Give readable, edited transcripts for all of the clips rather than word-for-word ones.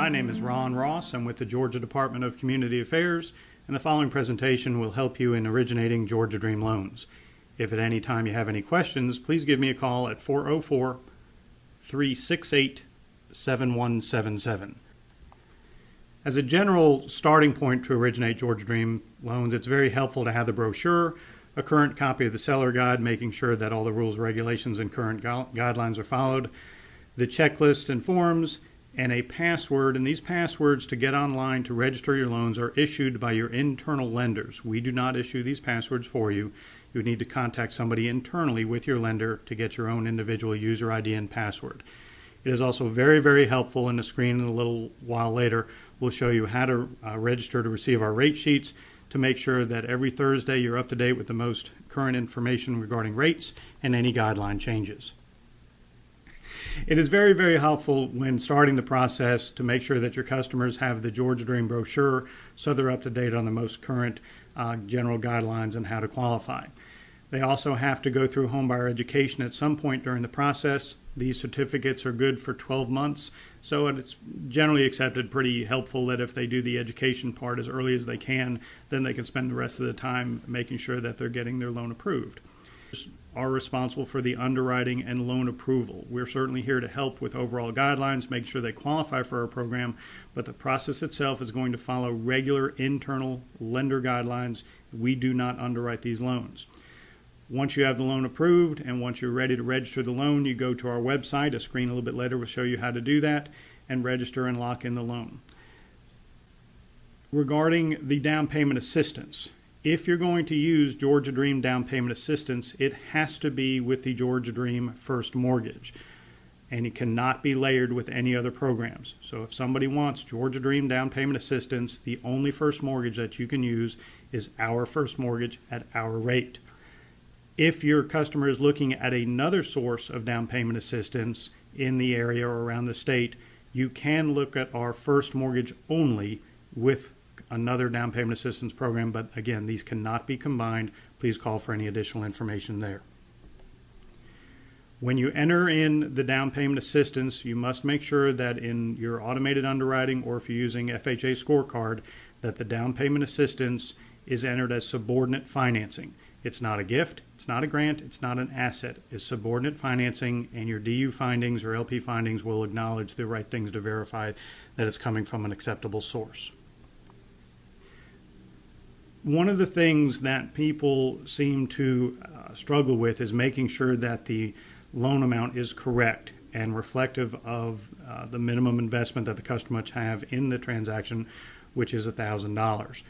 My name is Ron Ross. I'm with the Georgia Department of Community Affairs, and the following presentation will help you in originating Georgia Dream loans. If at any time you have any questions, please give me a call at 404-368-7177. As a general starting point to originate Georgia Dream loans, it's very helpful to have the brochure, a current copy of the seller guide, making sure that all the rules, regulations, and current guidelines are followed, the checklist and forms, and a password. And these passwords to get online to register your loans are issued by your internal lenders. We do not issue these passwords for you. You would need to contact somebody internally with your lender to get your own individual user ID and password. It is also very, very helpful, in the screen a little while later we'll show you how to register to receive our rate sheets, to make sure that every Thursday you're up to date with the most current information regarding rates and any guideline changes. It is very, very helpful when starting the process to make sure that your customers have the Georgia Dream brochure so they're up to date on the most current general guidelines and how to qualify. They also have to go through homebuyer education at some point during the process. These certificates are good for 12 months, so it's generally accepted pretty helpful that if they do the education part as early as they can, then they can spend the rest of the time making sure that they're getting their loan approved. Are responsible for the underwriting and loan approval. We're certainly here to help with overall guidelines, make sure they qualify for our program, but the process itself is going to follow regular internal lender guidelines. We do not underwrite these loans. Once you have the loan approved and once you're ready to register the loan, you go to our website. A screen a little bit later will show you how to do that and register and lock in the loan. Regarding the down payment assistance, if you're going to use Georgia Dream down payment assistance, it has to be with the Georgia Dream first mortgage, and it cannot be layered with any other programs. So if somebody wants Georgia Dream down payment assistance, the only first mortgage that you can use is our first mortgage at our rate. If your customer is looking at another source of down payment assistance in the area or around the state, you can look at our first mortgage only with another down payment assistance program, but again, these cannot be combined. Please call for any additional information there. When you enter in the down payment assistance, you must make sure that in your automated underwriting, or if you're using FHA scorecard, that the down payment assistance is entered as subordinate financing. It's not a gift, it's not a grant, it's not an asset. It's subordinate financing, and your DU findings or LP findings will acknowledge the right things to verify that it's coming from an acceptable source. One of the things that people seem to struggle with is making sure that the loan amount is correct and reflective of the minimum investment that the customer must have in the transaction, which is $1,000.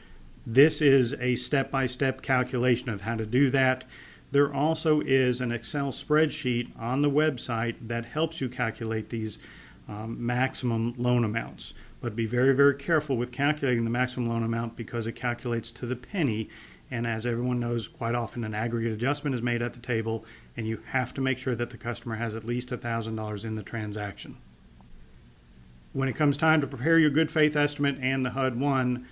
This is a step-by-step calculation of how to do that. There also is an Excel spreadsheet on the website that helps you calculate these maximum loan amounts. But be very, very careful with calculating the maximum loan amount, because it calculates to the penny. And as everyone knows, quite often an aggregate adjustment is made at the table, and you have to make sure that the customer has at least $1,000 in the transaction. When it comes time to prepare your good faith estimate and the HUD-1, a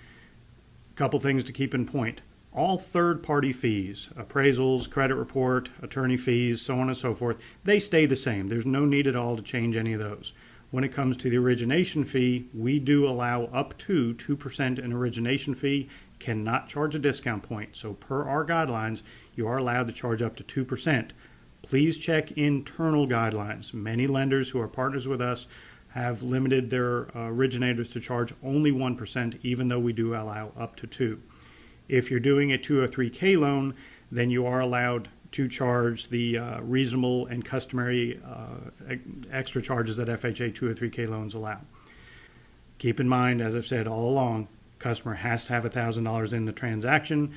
couple things to keep in point. All third-party fees, appraisals, credit report, attorney fees, so on and so forth, they stay the same. There's no need at all to change any of those. When it comes to the origination fee, we do allow up to 2% in origination fee, cannot charge a discount point. So per our guidelines, you are allowed to charge up to 2%. Please check internal guidelines. Many lenders who are partners with us have limited their originators to charge only 1%, even though we do allow up to 2%. If you're doing a 203K loan, then you are allowed to charge the reasonable and customary extra charges that FHA 203K loans allow. Keep in mind, as I've said all along, customer has to have $1,000 in the transaction.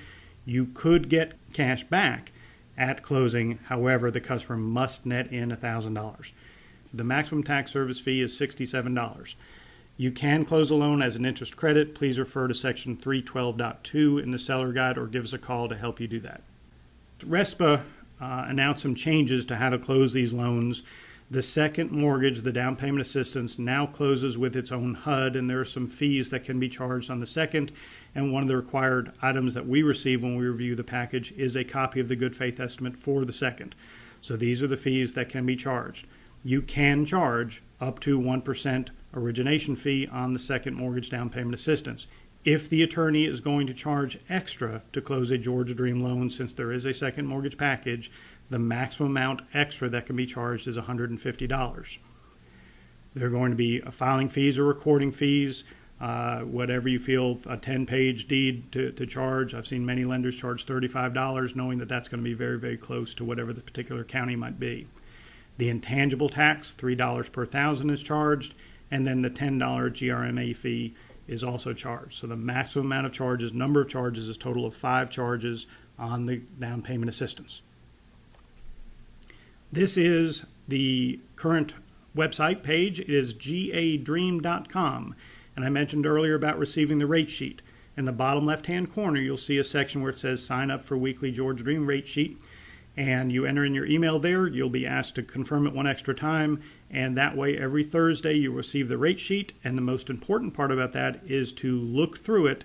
You could get cash back at closing, however, the customer must net in $1,000. The maximum tax service fee is $67. You can close a loan as an interest credit. Please refer to section 312.2 in the seller guide, or give us a call to help you do that. RESPA announced some changes to how to close these loans. The second mortgage, the down payment assistance, now closes with its own HUD, and there are some fees that can be charged on the second. And one of the required items that we receive when we review the package is a copy of the good faith estimate for the second. So these are the fees that can be charged. You can charge up to 1% origination fee on the second mortgage down payment assistance. If the attorney is going to charge extra to close a Georgia Dream loan, since there is a second mortgage package, the maximum amount extra that can be charged is $150. There are going to be filing fees or recording fees, whatever you feel, a 10-page deed to charge. I've seen many lenders charge $35, knowing that that's going to be very, very close to whatever the particular county might be. The intangible tax, $3 per thousand, is charged, and then the $10 GRMA fee is also charged. So the maximum amount of charges, number of charges, is a total of 5 charges on the down payment assistance. This is the current website page. It is gadream.com. And I mentioned earlier about receiving the rate sheet. In the bottom left-hand corner, you'll see a section where it says sign up for weekly Georgia Dream rate sheet. And you enter in your email there. You'll be asked to confirm it one extra time. And that way, every Thursday, you receive the rate sheet. And the most important part about that is to look through it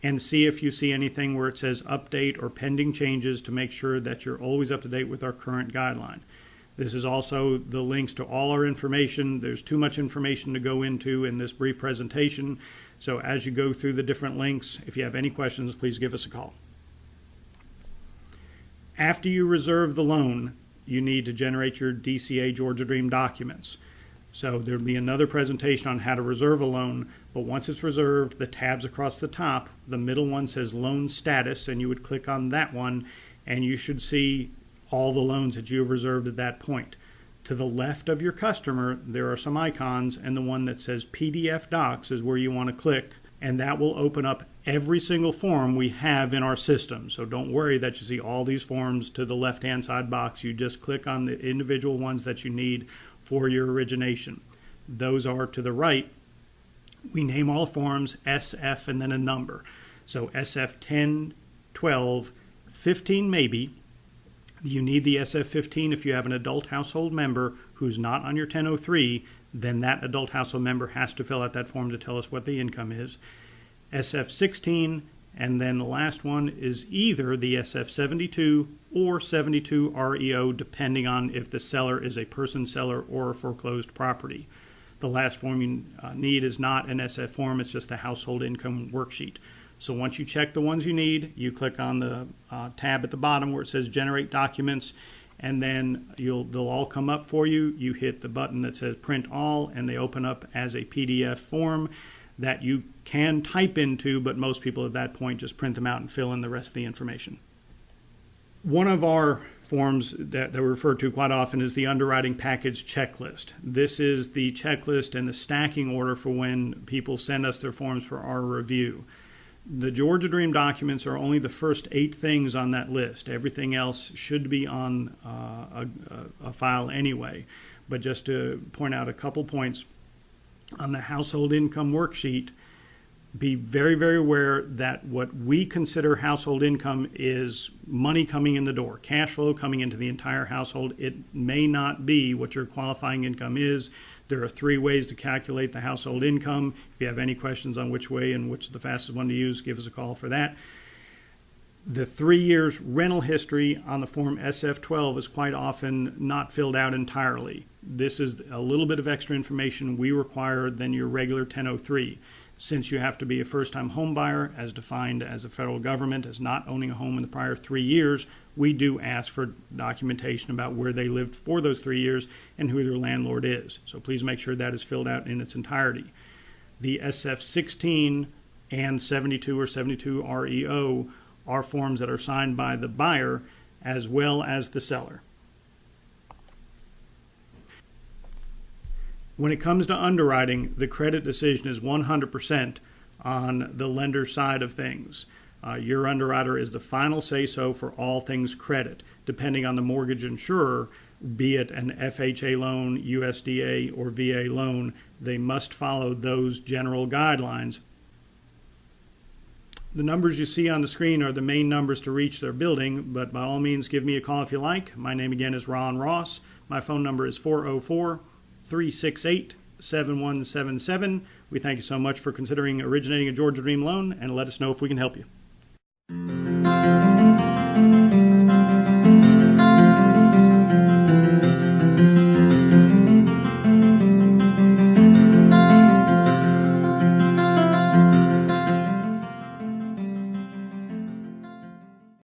and see if you see anything where it says update or pending changes to make sure that you're always up to date with our current guideline. This is also the links to all our information. There's too much information to go into in this brief presentation. So as you go through the different links, if you have any questions, please give us a call. After you reserve the loan, you need to generate your DCA Georgia Dream documents. So there'll be another presentation on how to reserve a loan, but once it's reserved, the tabs across the top, the middle one says loan status, and you would click on that one, and you should see all the loans that you have reserved at that point. To the left of your customer, there are some icons, and the one that says PDF Docs is where you want to click, and that will open up every single form we have in our system. So don't worry that you see all these forms to the left-hand side box. You just click on the individual ones that you need for your origination. Those are to the right. We name all forms SF and then a number. So SF 10, 12, 15 maybe. You need the SF15 if you have an adult household member who's not on your 1003, then that adult household member has to fill out that form to tell us what the income is. SF16, and then the last one is either the SF72 or 72 REO, depending on if the seller is a person seller or a foreclosed property. The last form you need is not an SF form, it's just a household income worksheet. So once you check the ones you need, you click on the tab at the bottom where it says Generate Documents, and then they'll all come up for you. You hit the button that says Print All, and they open up as a PDF form that you can type into, but most people at that point just print them out and fill in the rest of the information. One of our forms that we refer to quite often is the underwriting package checklist. This is the checklist and the stacking order for when people send us their forms for our review. The Georgia Dream documents are only the first 8 things on that list. Everything else should be on a file anyway. But just to point out a couple points, on the household income worksheet, be very, very aware that what we consider household income is money coming in the door, cash flow coming into the entire household. It may not be what your qualifying income is. There are 3 ways to calculate the household income. If you have any questions on which way and which is the fastest one to use, give us a call for that. The 3 years rental history on the form SF12 is quite often not filled out entirely. This is a little bit of extra information we require than your regular 1003. Since you have to be a first-time home buyer, as defined as the federal government as not owning a home in the prior 3 years, we do ask for documentation about where they lived for those 3 years and who their landlord is. So please make sure that is filled out in its entirety. The SF16 and 72 or 72 REO are forms that are signed by the buyer as well as the seller. When it comes to underwriting, the credit decision is 100% on the lender's side of things. Your underwriter is the final say-so for all things credit, depending on the mortgage insurer, be it an FHA loan, USDA, or VA loan. They must follow those general guidelines. The numbers you see on the screen are the main numbers to reach their building, but by all means give me a call if you like. My name again is Ron Ross. My phone number is 404-368-7177. We thank you so much for considering originating a Georgia Dream loan, and let us know if we can help you.